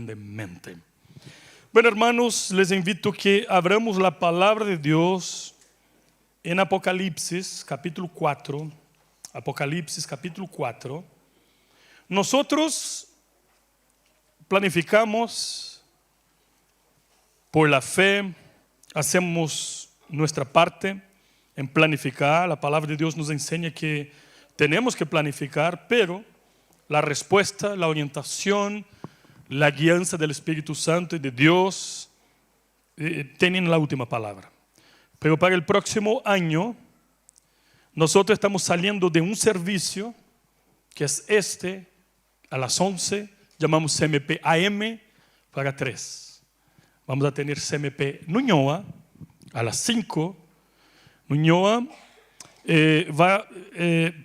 grandemente. Bueno, hermanos, les invito a que abramos la palabra de Dios en Apocalipsis capítulo 4. Apocalipsis capítulo 4. Nosotros planificamos por la fe, hacemos nuestra parte en planificar. La palabra de Dios nos enseña que tenemos que planificar, pero la respuesta, la orientación, la guianza del Espíritu Santo y de Dios tienen la última palabra. Pero para el próximo año, nosotros estamos saliendo de un servicio que es a las 11, llamamos CMP AM para 3. Vamos a tener CMP Nuñoa a las 5. Nuñoa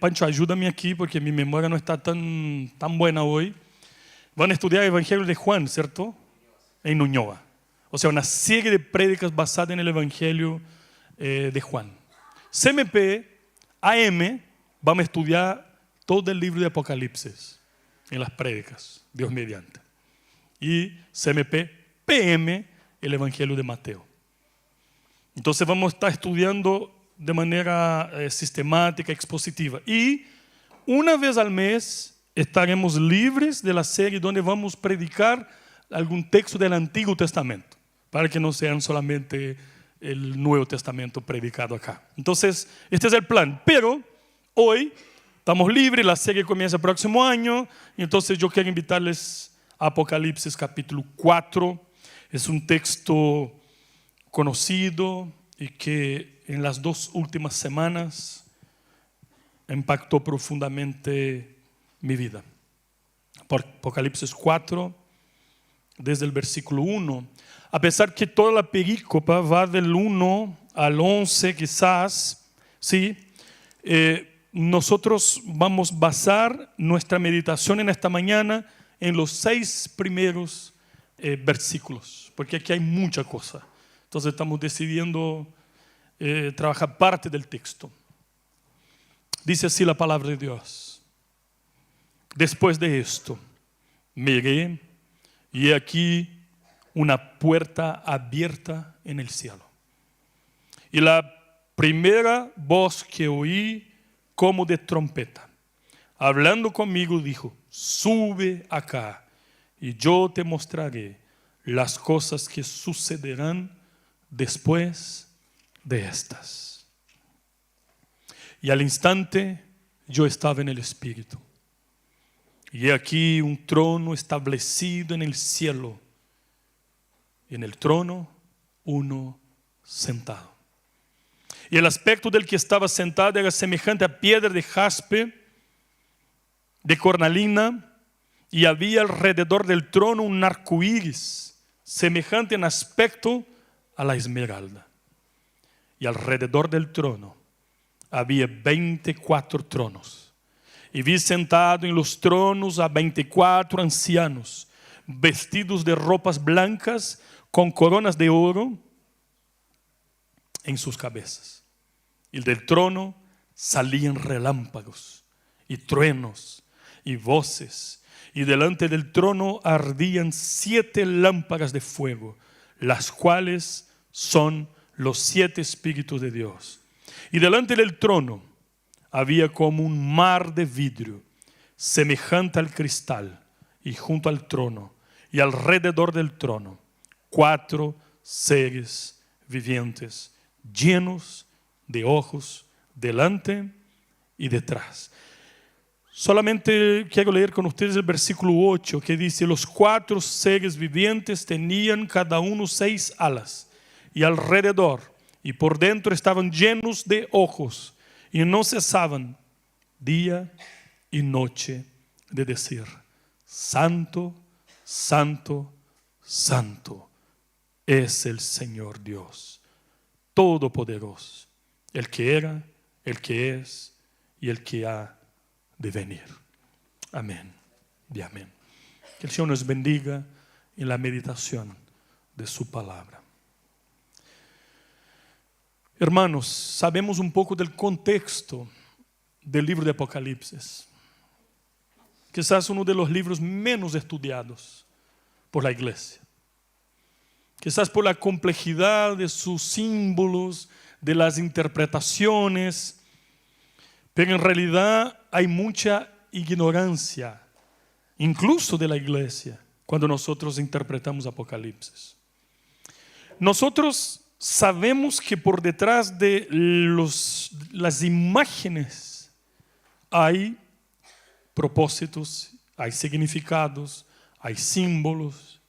Pancho, ayúdame aquí porque mi memoria no está tan buena hoy. Van a estudiar el Evangelio de Juan, ¿cierto? En Nuñoa. O sea, una serie de prédicas basadas en el Evangelio de Juan. CMP AM, vamos a estudiar todo el libro de Apocalipsis en las prédicas, Dios mediante. Y CMP PM, el Evangelio de Mateo. Entonces vamos a estar estudiando de manera sistemática, expositiva. Y una vez al mes estaremos libres de la serie donde vamos a predicar algún texto del Antiguo Testamento, para que no sean solamente el Nuevo Testamento predicado acá. Entonces, este es el plan. Pero hoy estamos libres, la serie comienza el próximo año, y entonces yo quiero invitarles a Apocalipsis capítulo 4. Es un texto conocido y que en las 2 últimas semanas impactó profundamente mi vida. Apocalipsis 4, desde el versículo 1. A pesar que toda la perícopa va del 1 al 11 quizás, ¿sí? Nosotros vamos a basar nuestra meditación en esta mañana en los 6 primeros versículos, porque aquí hay mucha cosa. Entonces estamos decidiendo trabajar parte del texto. Dice así la palabra de Dios. Después de esto, miré y he aquí una puerta abierta en el cielo. Y la primera voz que oí como de trompeta, hablando conmigo, dijo: sube acá y yo te mostraré las cosas que sucederán después de estas. Y al instante yo estaba en el Espíritu. Y aquí un trono establecido en el cielo. Y en el trono uno sentado. Y el aspecto del que estaba sentado era semejante a piedra de jaspe, de cornalina, y había alrededor del trono un arco iris, semejante en aspecto a la esmeralda. Y alrededor del trono había 24 tronos. Y vi sentado en los tronos a 24 ancianos, vestidos de ropas blancas, con coronas de oro en sus cabezas. Y del trono salían relámpagos y truenos y voces. Y delante del trono ardían 7 lámparas de fuego, las cuales son los 7 espíritus de Dios. Y delante del trono había como un mar de vidrio, semejante al cristal, y junto al trono y alrededor del trono 4 seres vivientes, llenos de ojos delante y detrás. Solamente quiero leer con ustedes el versículo 8, que dice: los 4 seres vivientes tenían cada uno 6 alas, y alrededor y por dentro estaban llenos de ojos, y no cesaban día y noche de decir: Santo, Santo, Santo es el Señor Dios Todopoderoso, el que era, el que es y el que ha de venir. Amén y amén. Que el Señor nos bendiga en la meditación de su palabra. Hermanos, sabemos un poco del contexto del libro de Apocalipsis. Quizás uno de los libros menos estudiados por la iglesia. Quizás por la complejidad de sus símbolos, de las interpretaciones, pero en realidad hay mucha ignorancia, incluso de la iglesia, cuando nosotros interpretamos Apocalipsis. Nosotros sabemos que por detrás de las imágenes hay propósitos, hay significados, hay símbolos.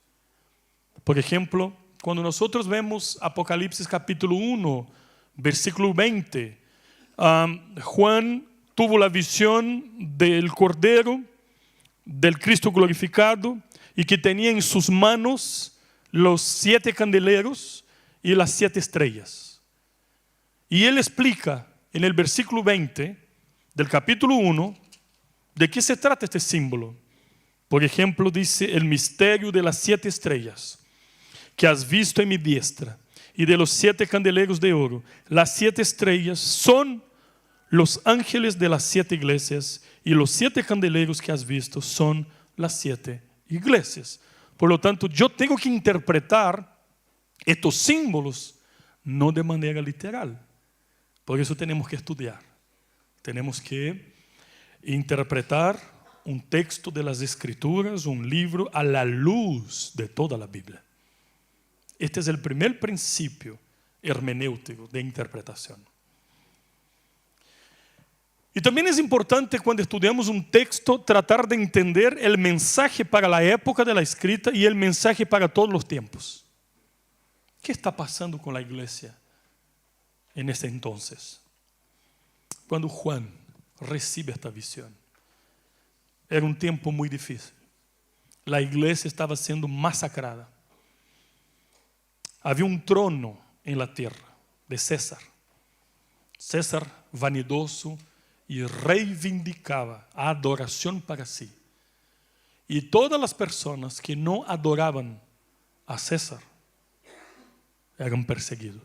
Por ejemplo, cuando nosotros vemos Apocalipsis capítulo 1, versículo 20, Juan tuvo la visión del Cordero, del Cristo glorificado, y que tenía en sus manos los 7 candeleros y las 7 estrellas. Y él explica en el versículo 20 del capítulo 1 de qué se trata este símbolo. Por ejemplo, dice: el misterio de las 7 estrellas que has visto en mi diestra y de los 7 candeleros de oro. Las 7 estrellas son los ángeles de las 7 iglesias y los 7 candeleros que has visto son las 7 iglesias. Por lo tanto, yo tengo que interpretar estos símbolos no de manera literal. Por eso tenemos que estudiar. Tenemos que interpretar un texto de las Escrituras, un libro, a la luz de toda la Biblia. Este es el primer principio hermenéutico de interpretación. Y también es importante, cuando estudiamos un texto, tratar de entender el mensaje para la época de la escrita y el mensaje para todos los tiempos. ¿Qué está pasando con la iglesia en ese entonces? Cuando Juan recibe esta visión, era un tiempo muy difícil. La iglesia estaba siendo masacrada. Había un trono en la tierra de César. César, vanidoso, y reivindicaba a adoración para sí. Y todas las personas que no adoraban a César eran perseguidos.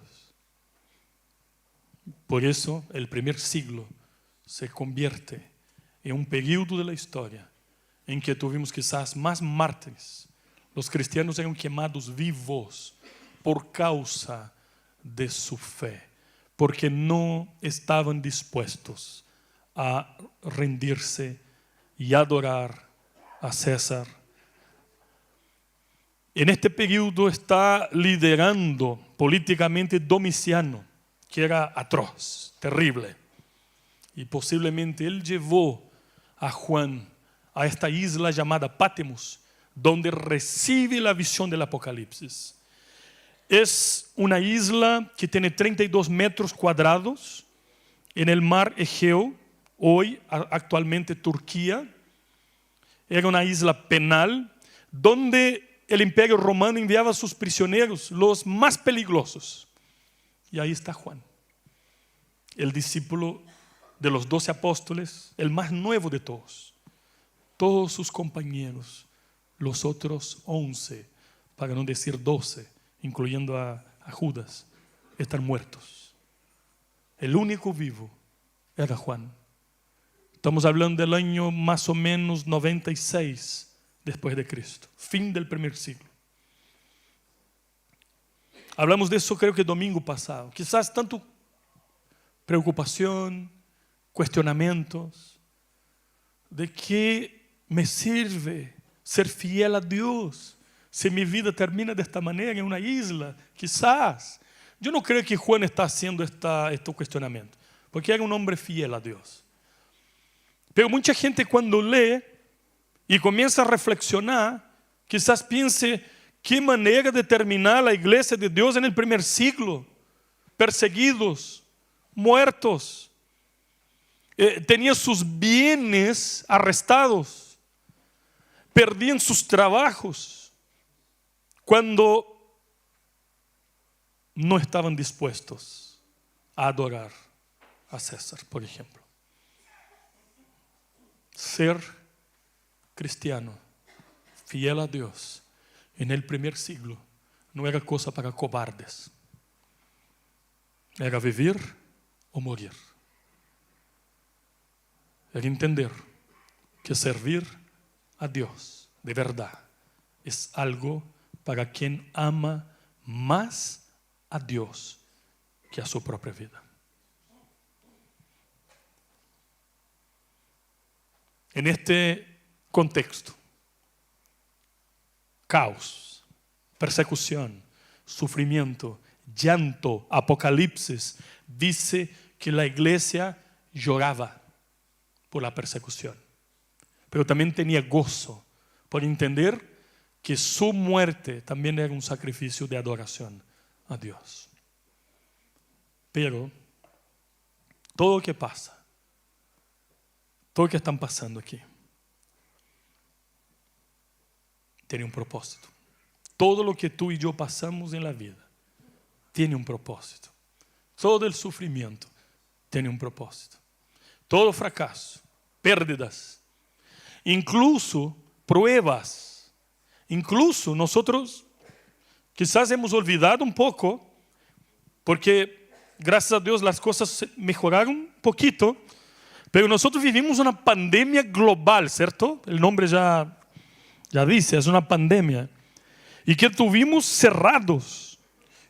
Por eso el primer siglo se convierte en un periodo de la historia en que tuvimos quizás más mártires. Los cristianos eran quemados vivos por causa de su fe, porque no estaban dispuestos a rendirse y adorar a César. En este periodo está liderando políticamente Domiciano, que era atroz, terrible. Y posiblemente él llevó a Juan a esta isla llamada Patmos, donde recibe la visión del Apocalipsis. Es una isla que tiene 32 metros cuadrados en el mar Egeo, hoy actualmente Turquía. Era una isla penal donde el Imperio Romano enviaba a sus prisioneros, los más peligrosos. Y ahí está Juan, el discípulo de los 12 apóstoles, el más nuevo de todos. Todos sus compañeros, los otros 11, para no decir 12, incluyendo a Judas, están muertos. El único vivo era Juan. Estamos hablando del año más o menos 96 después de Cristo, fin del primer siglo. Hablamos de eso, creo que domingo pasado. Quizás tanto preocupación, cuestionamientos, de qué me sirve ser fiel a Dios si mi vida termina de esta manera en una isla. Quizás yo no creo que Juan está haciendo este cuestionamiento, porque era un hombre fiel a Dios. Pero mucha gente, cuando lee y comienza a reflexionar, quizás piense: qué manera de terminar la iglesia de Dios en el primer siglo, perseguidos, muertos, tenía sus bienes arrestados, perdían sus trabajos cuando no estaban dispuestos a adorar a César, por ejemplo. Ser cristiano, fiel a Dios, en el primer siglo no era cosa para cobardes. Era vivir o morir. Era entender que servir a Dios de verdad es algo para quien ama más a Dios que a su propia vida. En este contexto, caos, persecución, sufrimiento, llanto, Apocalipsis dice que la iglesia lloraba por la persecución, pero también tenía gozo por entender que su muerte también era un sacrificio de adoración a Dios. Pero todo lo que pasa, todo lo que están pasando aquí, tiene un propósito. Todo lo que tú y yo pasamos en la vida tiene un propósito. Todo el sufrimiento tiene un propósito. Todo fracaso, pérdidas, incluso pruebas, incluso nosotros quizás hemos olvidado un poco, porque gracias a Dios las cosas mejoraron un poquito, pero nosotros vivimos una pandemia global, ¿cierto? El nombre ya dice, es una pandemia. Y que tuvimos cerrados.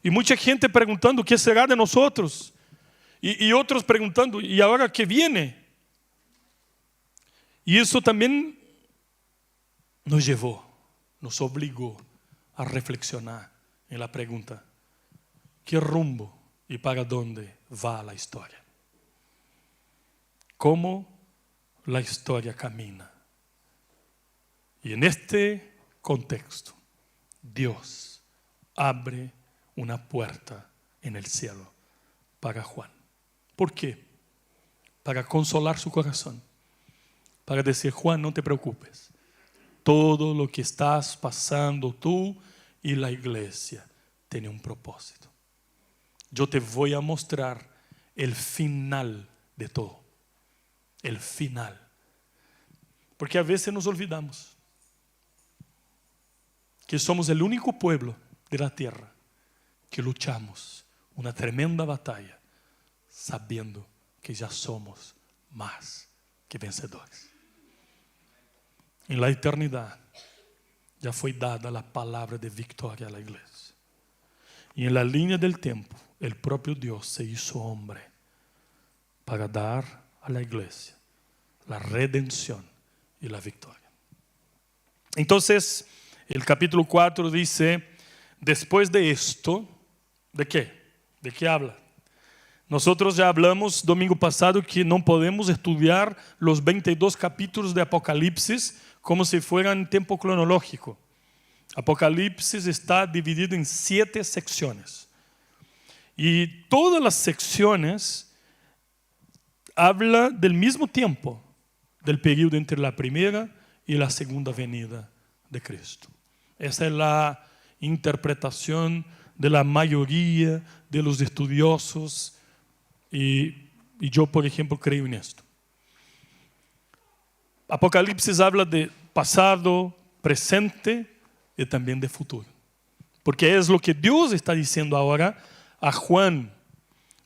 Y mucha gente preguntando, ¿qué será de nosotros? Y otros preguntando, ¿y ahora qué viene? Y eso también nos llevó, nos obligó a reflexionar en la pregunta, ¿qué rumbo y para dónde va la historia? ¿Cómo la historia camina? Y en este contexto, Dios abre una puerta en el cielo para Juan. ¿Por qué? Para consolar su corazón. Para decir, Juan, no te preocupes. Todo lo que estás pasando tú y la iglesia tiene un propósito. Yo te voy a mostrar el final de todo. El final. Porque a veces nos olvidamos que somos el único pueblo de la tierra que luchamos una tremenda batalla sabiendo que ya somos más que vencedores. En la eternidad ya fue dada la palabra de victoria a la iglesia. Y en la línea del tiempo, el propio Dios se hizo hombre para dar a la iglesia la redención y la victoria. Entonces, el capítulo 4 dice, después de esto, ¿de qué? ¿De qué habla? Nosotros ya hablamos domingo pasado que no podemos estudiar los 22 capítulos de Apocalipsis como si fueran en tiempo cronológico. Apocalipsis está dividido en 7 secciones. Y todas las secciones hablan del mismo tiempo, del periodo entre la primera y la segunda venida de Cristo. Esa es la interpretación de la mayoría de los estudiosos y yo, por ejemplo, creo en esto. Apocalipsis habla de pasado, presente y también de futuro. Porque es lo que Dios está diciendo ahora a Juan.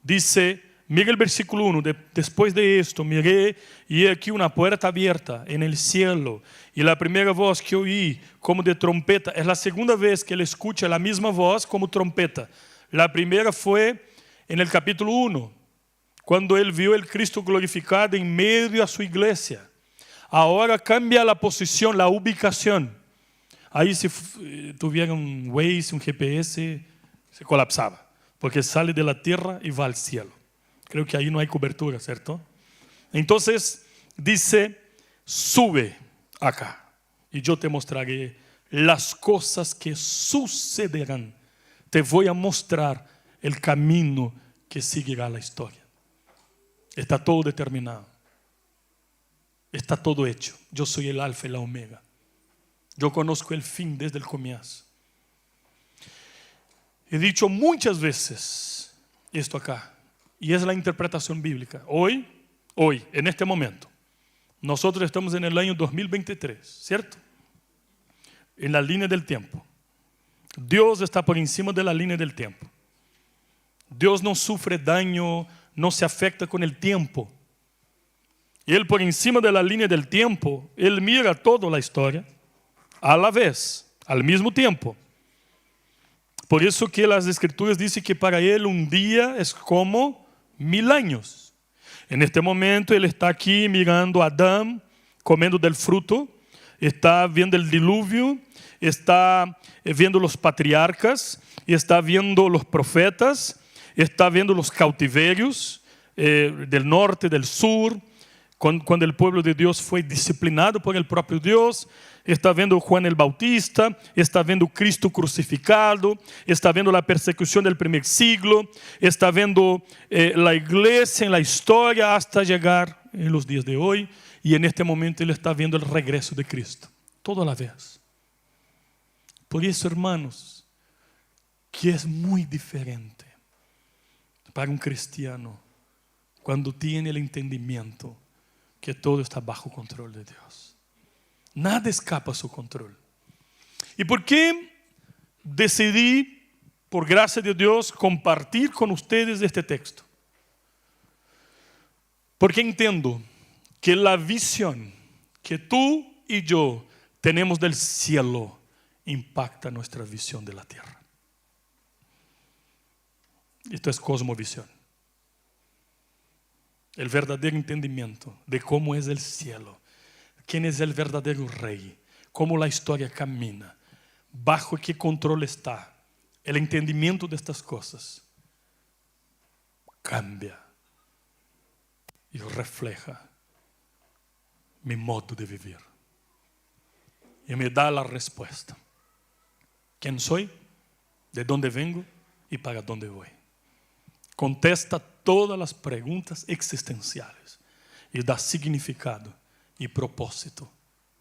Dice, mira el versículo 1, después de esto miré y he aquí una puerta abierta en el cielo y la primera voz que oí como de trompeta, es la segunda vez que él escucha la misma voz como trompeta. La primera fue en el capítulo 1, cuando él vio el Cristo glorificado en medio a su iglesia. Ahora cambia la posición, la ubicación. Ahí si tuviera un Waze, un GPS, se colapsaba, porque sale de la tierra y va al cielo. Creo que ahí no hay cobertura, ¿cierto? Entonces dice, sube acá y yo te mostraré las cosas que sucederán. Te voy a mostrar el camino que seguirá la historia. Está todo determinado. Está todo hecho. Yo soy el alfa y la omega. Yo conozco el fin desde el comienzo. He dicho muchas veces esto acá. Y es la interpretación bíblica. Hoy, en este momento, nosotros estamos en el año 2023, ¿cierto? En la línea del tiempo. Dios está por encima de la línea del tiempo. Dios no sufre daño, no se afecta con el tiempo. Él por encima de la línea del tiempo, Él mira toda la historia a la vez. al mismo tiempo. Por eso que las Escrituras dicen que para Él un día es como 1000 años. En este momento Él está aquí mirando a Adán, comiendo del fruto, está viendo el diluvio, está viendo los patriarcas, está viendo los profetas, está viendo los cautiverios del norte, del sur, cuando el pueblo de Dios fue disciplinado por el propio Dios. Está viendo Juan el Bautista, está viendo Cristo crucificado, está viendo la persecución del primer siglo, está viendo la iglesia en la historia hasta llegar en los días de hoy, y en este momento Él está viendo el regreso de Cristo, todo a la vez. Por eso, hermanos, que es muy diferente para un cristiano cuando tiene el entendimiento que todo está bajo control de Dios. Nada escapa a su control. ¿Y por qué decidí, por gracia de Dios, compartir con ustedes este texto? Porque entiendo que la visión que tú y yo tenemos del cielo impacta nuestra visión de la tierra. Esto es cosmovisión. El verdadero entendimiento de cómo es el cielo, quién es el verdadero rey, cómo la historia camina, bajo qué control está. El entendimiento de estas cosas cambia y refleja mi modo de vivir. Y me da la respuesta. ¿Quién soy? ¿De dónde vengo? ¿Y para dónde voy? Contesta todas las preguntas existenciales y da significado y propósito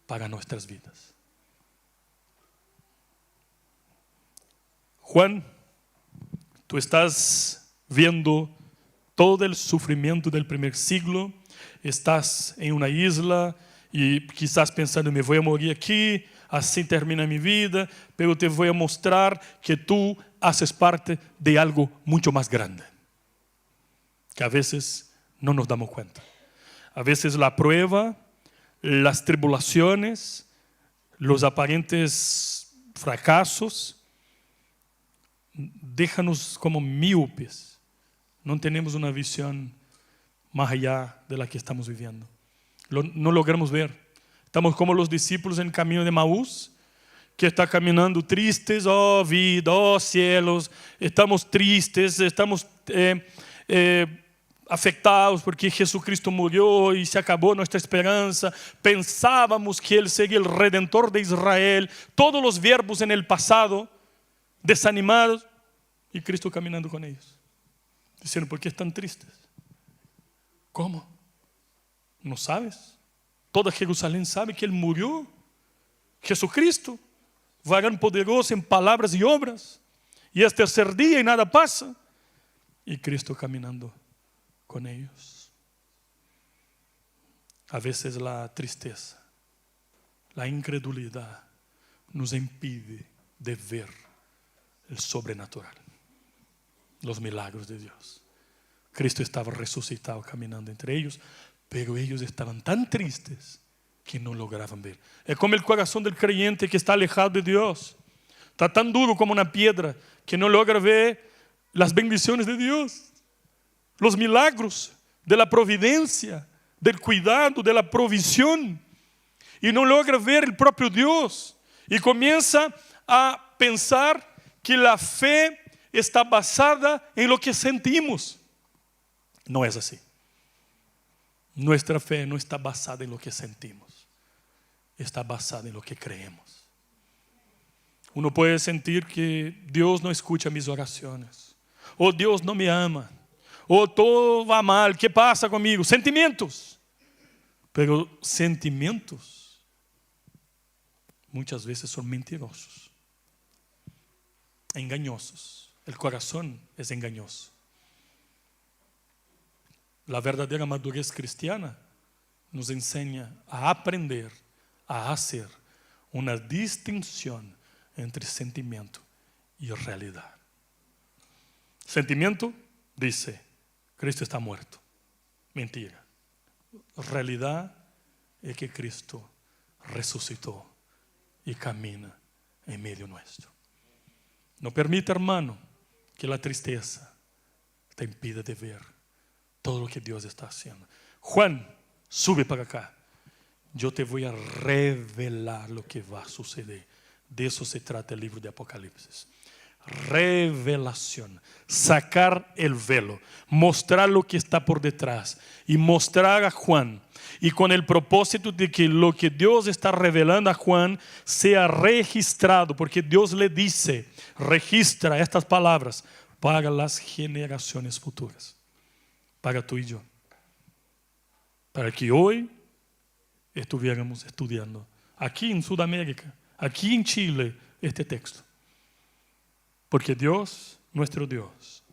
para nuestras vidas. Juan, tú estás viendo todo el sufrimiento del primer siglo, estás en una isla y quizás pensando, me voy a morir aquí, así termina mi vida, pero te voy a mostrar que tú haces parte de algo mucho más grande, que a veces no nos damos cuenta. A veces la prueba, las tribulaciones, los aparentes fracasos, déjanos como míopes. No tenemos una visión más allá de la que estamos viviendo. No logramos ver. Estamos como los discípulos en el camino de Maús, que está caminando tristes, oh vida, oh cielos, estamos tristes, estamos afectados porque Jesucristo murió y se acabó nuestra esperanza. Pensábamos que Él sería el Redentor de Israel. Todos los verbos en el pasado, desanimados, y Cristo caminando con ellos, diciendo, ¿por qué están tristes? ¿Cómo? ¿No sabes? Toda Jerusalén sabe que Él murió. Jesucristo, varón poderoso en palabras y obras, y es tercer día y nada pasa. Y Cristo caminando con ellos. A veces la tristeza, la incredulidad nos impide de ver el sobrenatural, los milagros de Dios. Cristo estaba resucitado caminando entre ellos, pero ellos estaban tan tristes que no lograban ver. Es como el corazón del creyente que está alejado de Dios. Está tan duro como una piedra que no logra ver las bendiciones de Dios, los milagros de la providencia, del cuidado, de la provisión, y no logra ver el propio Dios, y comienza a pensar que la fe está basada en lo que sentimos. No es así. Nuestra fe no está basada en lo que sentimos, está basada en lo que creemos. Uno puede sentir que Dios no escucha mis oraciones, o Dios no me ama, o todo va mal, ¿qué pasa conmigo? Sentimientos. Pero sentimientos muchas veces son mentirosos, engañosos. El corazón es engañoso. La verdadera madurez cristiana nos enseña a aprender a hacer una distinción entre sentimiento y realidad. Sentimiento dice, Cristo está muerto. Mentira. Realidad es que Cristo resucitó y camina en medio nuestro. No permita, hermano, que la tristeza te impida de ver todo lo que Dios está haciendo. Juan, sube para acá. Yo te voy a revelar lo que va a suceder. De eso se trata el libro de Apocalipsis. Revelación, sacar el velo, mostrar lo que está por detrás y mostrar a Juan, y con el propósito de que lo que Dios está revelando a Juan sea registrado, porque Dios le dice, registra estas palabras para las generaciones futuras, para tú y yo, para que hoy estuviéramos estudiando aquí en Sudamérica, aquí en Chile, este texto. Porque Dios, nuestro Dios,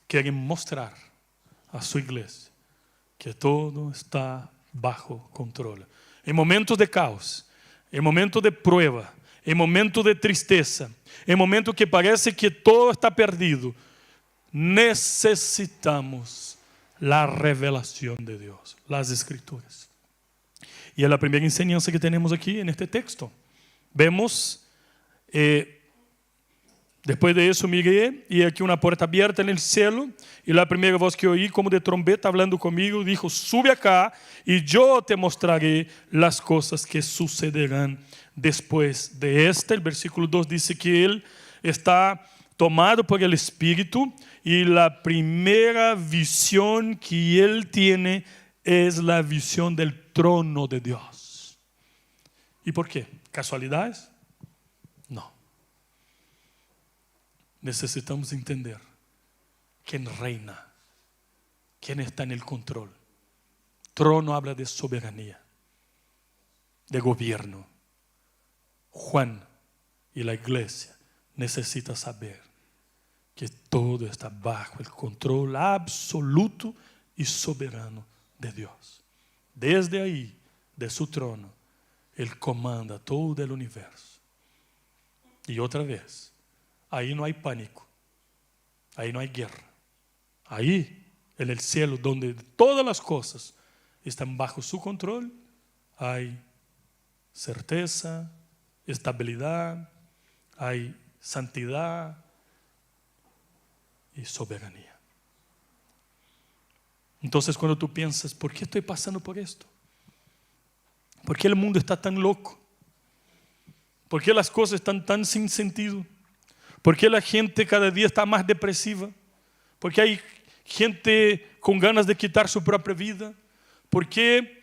quiere mostrar a su iglesia que todo está bajo control. En momentos de caos, en momentos de prueba, en momentos de tristeza, en momentos que parece que todo está perdido, necesitamos la revelación de Dios, las Escrituras. Y es la primera enseñanza que tenemos aquí en este texto. Vemos... Después de eso miré y aquí una puerta abierta en el cielo, y la primera voz que oí como de trompeta hablando conmigo dijo, sube acá y yo te mostraré las cosas que sucederán después de esta. El versículo 2 dice que él está tomado por el Espíritu y la primera visión que él tiene es la visión del trono de Dios. ¿Y por qué? ¿Casualidades? No. Necesitamos entender quién reina, quién está en el control. Trono habla de soberanía, de gobierno. Juan y la iglesia necesitan saber que todo está bajo el control absoluto y soberano de Dios. Desde ahí, de su trono, Él comanda todo el universo. Y otra vez, ahí no hay pánico, ahí no hay guerra. Ahí, en el cielo, donde todas las cosas están bajo su control, hay certeza, estabilidad, hay santidad y soberanía. Entonces, cuando tú piensas, ¿por qué estoy pasando por esto? ¿Por qué el mundo está tan loco? ¿Por qué las cosas están tan sin sentido? ¿Por qué la gente cada día está más depresiva? ¿Por qué hay gente con ganas de quitar su propia vida? ¿Por qué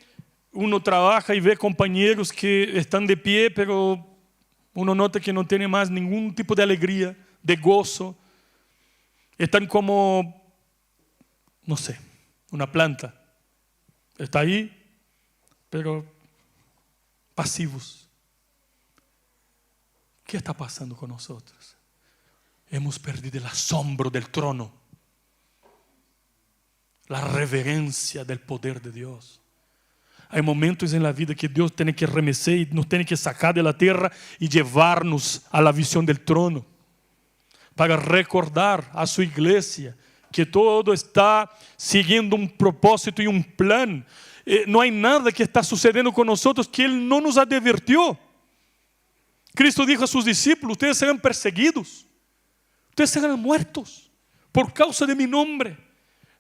uno trabaja y ve compañeros que están de pie, pero uno nota que no tienen más ningún tipo de alegría, de gozo? Están como, no sé, una planta. Está ahí, pero pasivos. ¿Qué está pasando con nosotros? Hemos perdido el asombro del trono, la reverencia del poder de Dios. Hay momentos en la vida que Dios tiene que remecer y nos tiene que sacar de la tierra y llevarnos a la visión del trono, para recordar a su iglesia que todo está siguiendo un propósito y un plan. No hay nada que está sucediendo con nosotros que Él no nos advirtió. Cristo dijo a sus discípulos, ustedes serán perseguidos, ustedes serán muertos por causa de mi nombre.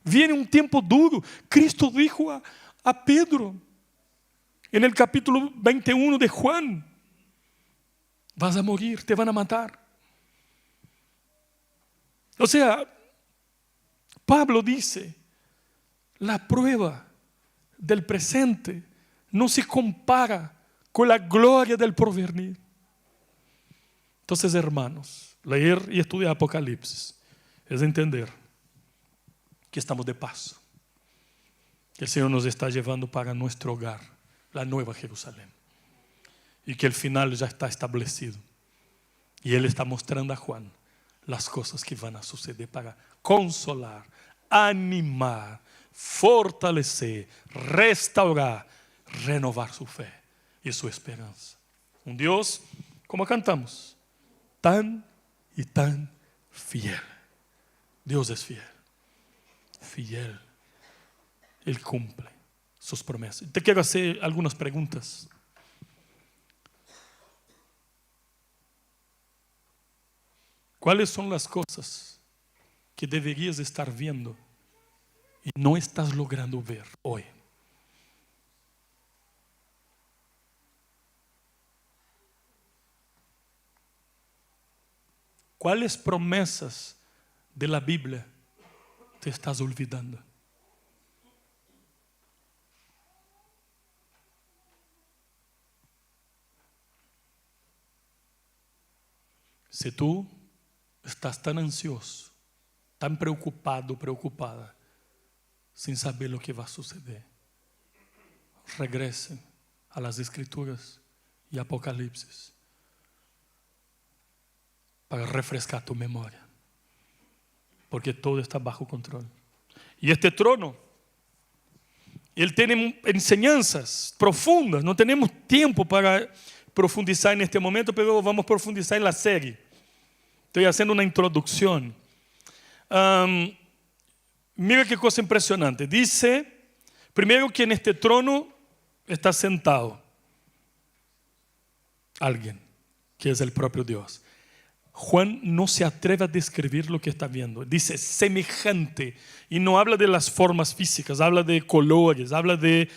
Viene un tiempo duro. Cristo dijo a Pedro en el capítulo 21 de Juan, vas a morir, te van a matar. O sea, Pablo dice, la prueba del presente no se compara con la gloria del porvenir. Entonces, hermanos, leer y estudiar Apocalipsis es entender que estamos de paso, que el Señor nos está llevando para nuestro hogar, la nueva Jerusalén, y que el final ya está establecido. Y Él está mostrando a Juan las cosas que van a suceder para consolar, animar, fortalecer, restaurar, renovar su fe y su esperanza. Un Dios, como cantamos, tan y tan fiel. Dios es fiel. Fiel. Él cumple sus promesas. Te quiero hacer algunas preguntas. ¿Cuáles son las cosas que deberías estar viendo y no estás logrando ver hoy? ¿Cuáles promesas de la Biblia te estás olvidando? Si tú estás tan ansioso, tan preocupado, preocupada, sin saber lo que va a suceder, regrese a las Escrituras y Apocalipsis para refrescar tu memoria, porque todo está bajo control. Y este trono, él tiene enseñanzas profundas. No tenemos tiempo para profundizar en este momento, pero vamos a profundizar en la serie. Estoy haciendo una introducción. Mira qué cosa impresionante. Dice, primero, que en este trono está sentado alguien, que es el propio Dios. Juan no se atreve a describir lo que está viendo. Dice semejante. Y no habla de las formas físicas, habla de colores, habla de...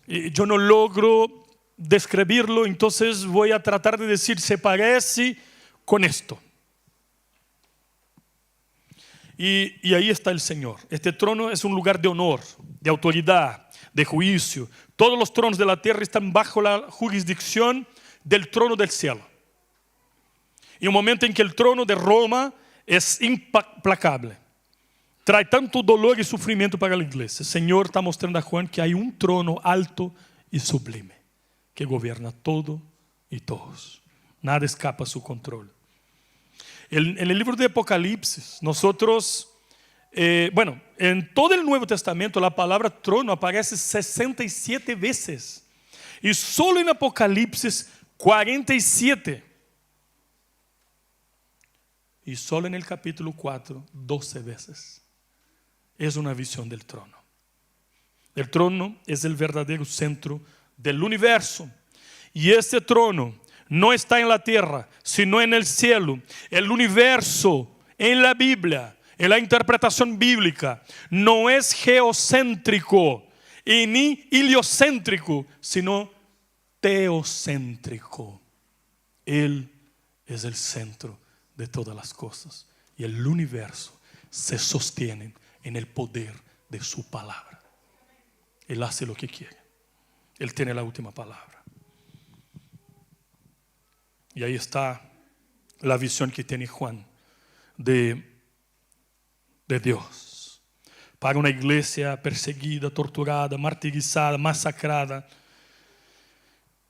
Yo no logro describirlo, entonces voy a tratar de decir, se parece con esto. Y ahí está el Señor. Este trono es un lugar de honor, de autoridad, de juicio. Todos los tronos de la tierra están bajo la jurisdicción del trono del cielo. Y un momento en que el trono de Roma es implacable. Trae tanto dolor y sufrimiento para la iglesia. El Señor está mostrando a Juan que hay un trono alto y sublime que gobierna todo y todos. Nada escapa a su control. En el libro de Apocalipsis, nosotros, en todo el Nuevo Testamento la palabra trono aparece 67 veces. Y solo en Apocalipsis 47. Y solo en el capítulo 4, 12 veces. Es una visión del trono. El trono es el verdadero centro del universo. Y este trono no está en la tierra, sino en el cielo. El universo en la Biblia, en la interpretación bíblica, no es geocéntrico y ni heliocéntrico, sino teocéntrico. Él es el centro de todas las cosas. Y el universo se sostiene en el poder de su palabra. Él hace lo que quiere. Él tiene la última palabra. Y ahí está la visión que tiene Juan de Dios. Para una iglesia perseguida, torturada, martirizada, masacrada.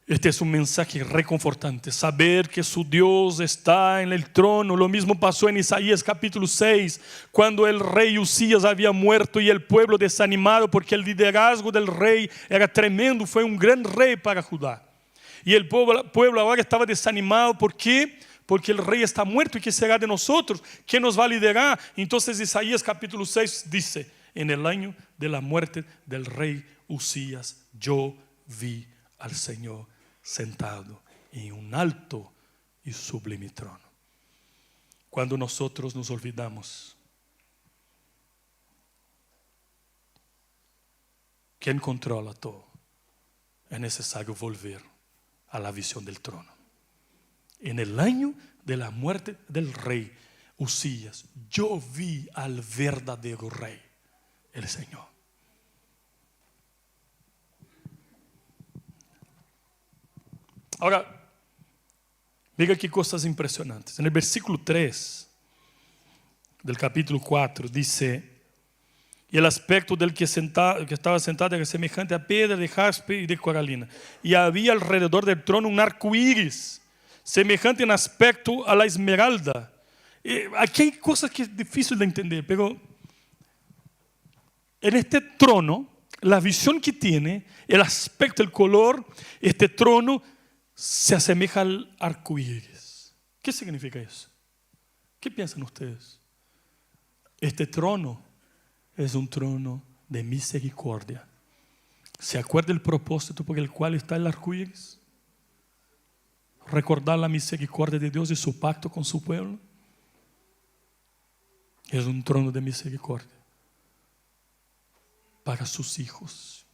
Este es un mensaje reconfortante, saber que su Dios está en el trono. Lo mismo pasó en Isaías capítulo 6, cuando el rey Usías había muerto y el pueblo desanimado porque el liderazgo del rey era tremendo, fue un gran rey para Judá. Y el pueblo ahora estaba desanimado. ¿Por qué? Porque el rey está muerto. ¿Y qué será de nosotros? ¿Quién nos va a liderar? Entonces Isaías capítulo 6 dice, en el año de la muerte del rey Usías, yo vi al Señor sentado en un alto y sublime trono. Cuando nosotros nos olvidamos quién controla todo, es necesario volver a la visión del trono. En el año de la muerte del rey Usías, yo vi al verdadero rey, el Señor. Ahora, mira qué cosas impresionantes. En el versículo 3 del capítulo 4 dice, y el aspecto del que estaba sentado era semejante a piedra de jaspe y de coralina. Y había alrededor del trono un arco iris, semejante en aspecto a la esmeralda. Aquí hay cosas que es difícil de entender, pero en este trono, la visión que tiene, el aspecto, el color, este trono se asemeja al arco iris. ¿Qué significa eso? ¿Qué piensan ustedes? Este trono es un trono de misericordia. ¿Se acuerda el propósito por el cual está el arco iris? Recordar la misericordia de Dios y su pacto con su pueblo. Es un trono de misericordia para sus hijos,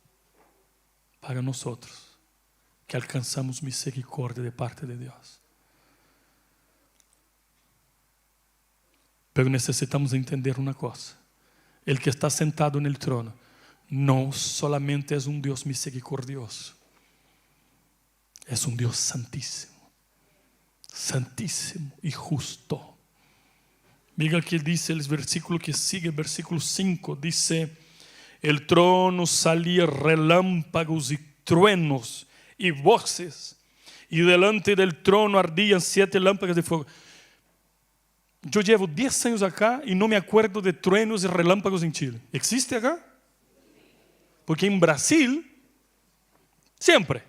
para nosotros, que alcanzamos misericordia de parte de Dios. Pero necesitamos entender una cosa. El que está sentado en el trono no solamente es un Dios misericordioso, es un Dios santísimo, santísimo y justo. Mira que dice el versículo que sigue, el versículo 5, dice: el trono salía relámpagos y truenos y voces, y delante del trono ardían 7 lámparas de fuego. Yo llevo 10 años acá y no me acuerdo de truenos y relámpagos en Chile. ¿Existe acá? Porque en Brasil, siempre.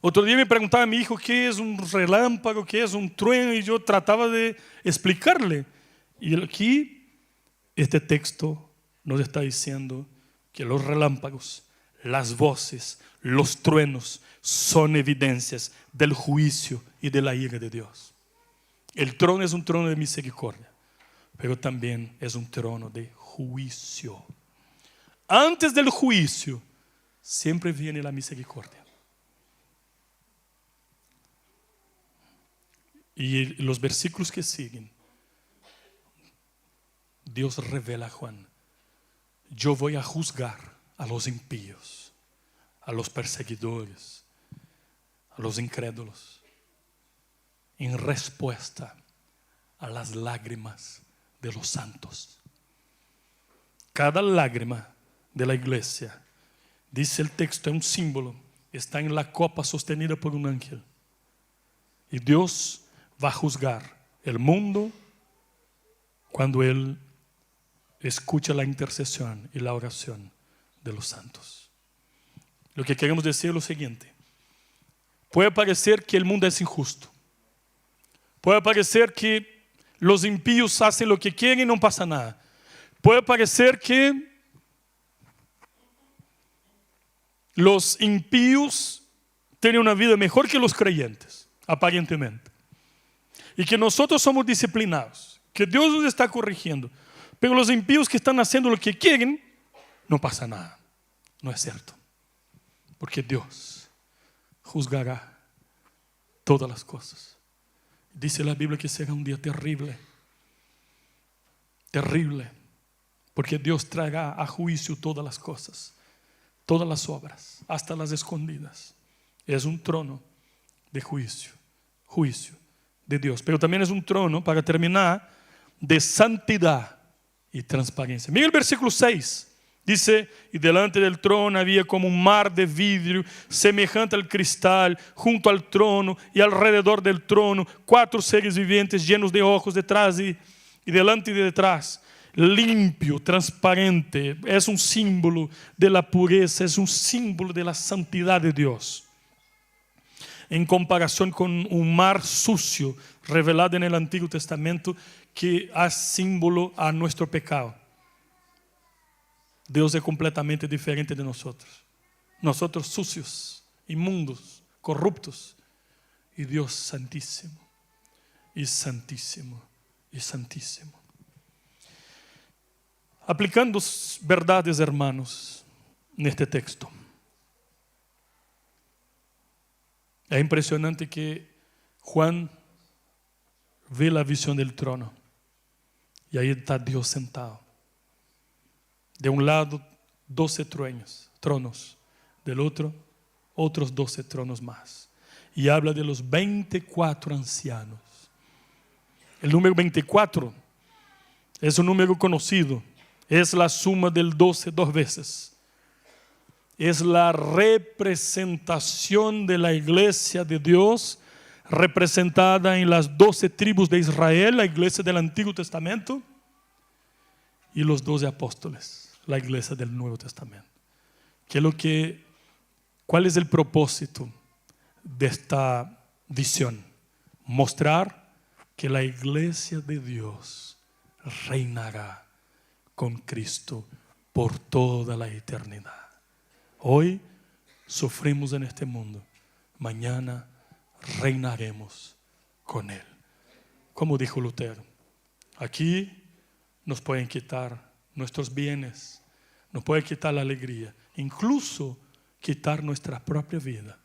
Otro día me preguntaba a mi hijo qué es un relámpago, qué es un trueno, y yo trataba de explicarle. Y aquí este texto nos está diciendo que los relámpagos, las voces, los truenos son evidencias del juicio y de la ira de Dios. El trono es un trono de misericordia, pero también es un trono de juicio. Antes del juicio siempre viene la misericordia. Y los versículos que siguen, Dios revela a Juan: yo voy a juzgar a los impíos, a los perseguidores, a los incrédulos, en respuesta a las lágrimas de los santos. Cada lágrima de la iglesia, dice el texto, es un símbolo, está en la copa sostenida por un ángel. Y Dios va a juzgar el mundo cuando Él escucha la intercesión y la oración de los santos. Lo que queremos decir es lo siguiente: puede parecer que el mundo es injusto, puede parecer que los impíos hacen lo que quieren y no pasa nada, puede parecer que los impíos tienen una vida mejor que los creyentes, aparentemente, y que nosotros somos disciplinados, que Dios nos está corrigiendo, pero los impíos que están haciendo lo que quieren, no pasa nada. No es cierto, porque Dios juzgará todas las cosas. Dice la Biblia que será un día terrible, terrible, porque Dios traerá a juicio todas las cosas, todas las obras, hasta las escondidas. Es un trono de juicio, juicio de Dios, pero también es un trono, para terminar, de santidad y transparencia. Mira el versículo 6. Dice: y delante del trono había como un mar de vidrio semejante al cristal junto al trono, y alrededor del trono 4 seres vivientes llenos de ojos detrás y delante y detrás, limpio, transparente. Es un símbolo de la pureza, es un símbolo de la santidad de Dios, en comparación con un mar sucio revelado en el Antiguo Testamento, que hace símbolo a nuestro pecado. Dios es completamente diferente de nosotros. Nosotros sucios, inmundos, corruptos, y Dios santísimo, y santísimo, y santísimo. Aplicando verdades, hermanos, en este texto, es impresionante que Juan ve la visión del trono, y ahí está Dios sentado. De un lado 12 tronos, del otro otros 12 tronos más. Y habla de los 24 ancianos. El número 24 es un número conocido, es la suma del 12 dos veces. Es la representación de la iglesia de Dios, representada en las 12 tribus de Israel, la iglesia del Antiguo Testamento, y los 12 apóstoles, la iglesia del Nuevo Testamento. ¿Cuál es el propósito de esta visión? Mostrar que la iglesia de Dios reinará con Cristo por toda la eternidad. Hoy sufrimos en este mundo, mañana reinaremos con Él. Como dijo Lutero, Aquí nos pueden quitar nuestros bienes, nos pueden quitar la alegría, incluso quitar nuestra propia vida.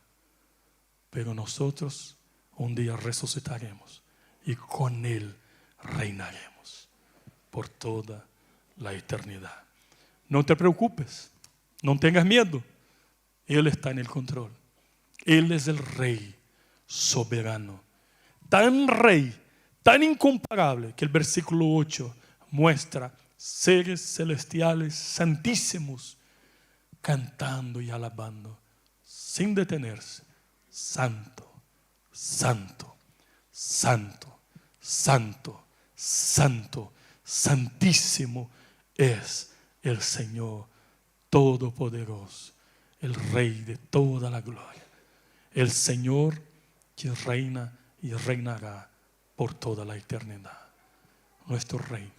Pero nosotros un día resucitaremos y con Él reinaremos por toda la eternidad. No te preocupes, no tengas miedo. Él está en el control. Él es el Rey soberano. Tan Rey, tan incomparable, que el versículo 8 muestra seres celestiales santísimos cantando y alabando sin detenerse: Santo, Santo, Santo, Santo, Santo, Santísimo es el Señor Todopoderoso, el Rey de toda la gloria, el Señor que reina y reinará por toda la eternidad, nuestro Rey.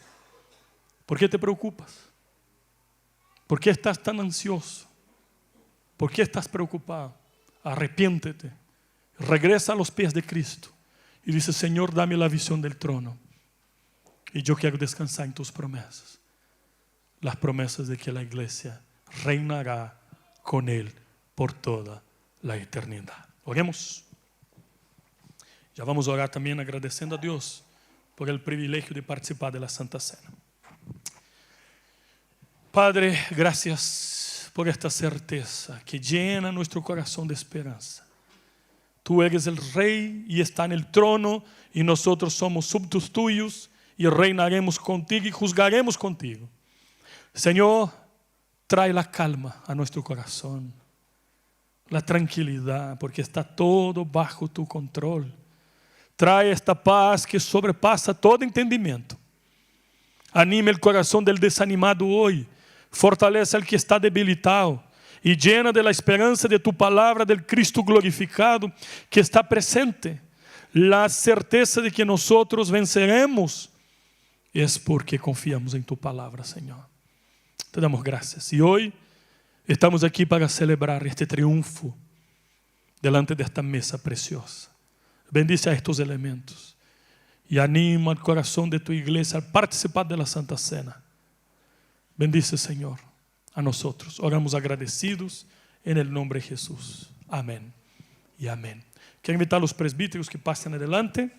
¿Por qué te preocupas? ¿Por qué estás tan ansioso? ¿Por qué estás preocupado? Arrepiéntete, regresa a los pies de Cristo y dice: Señor, dame la visión del trono y yo quiero descansar en tus promesas, las promesas de que la iglesia reinará con Él por toda la eternidad. Oremos. Ya vamos a orar también agradeciendo a Dios por el privilegio de participar de la Santa Cena. Padre, gracias por esta certeza que llena nuestro corazón de esperanza. Tú eres el Rey y está en el trono, y nosotros somos súbditos tuyos y reinaremos contigo y juzgaremos contigo. Señor, trae la calma a nuestro corazón, la tranquilidad, porque está todo bajo tu control. Trae esta paz que sobrepasa todo entendimiento. Anima el corazón del desanimado hoy. Fortalece al que está debilitado y llena de la esperanza de tu palabra, del Cristo glorificado que está presente. La certeza de que nosotros venceremos es porque confiamos en tu palabra, Señor. Te damos gracias. Y hoy estamos aquí para celebrar este triunfo delante de esta mesa preciosa. Bendice a estos elementos y anima el corazón de tu iglesia a participar de la Santa Cena. Bendice, Señor, a nosotros. Oramos agradecidos en el nombre de Jesús. Amén y amén. Quiero invitar a los presbíteros que pasen adelante.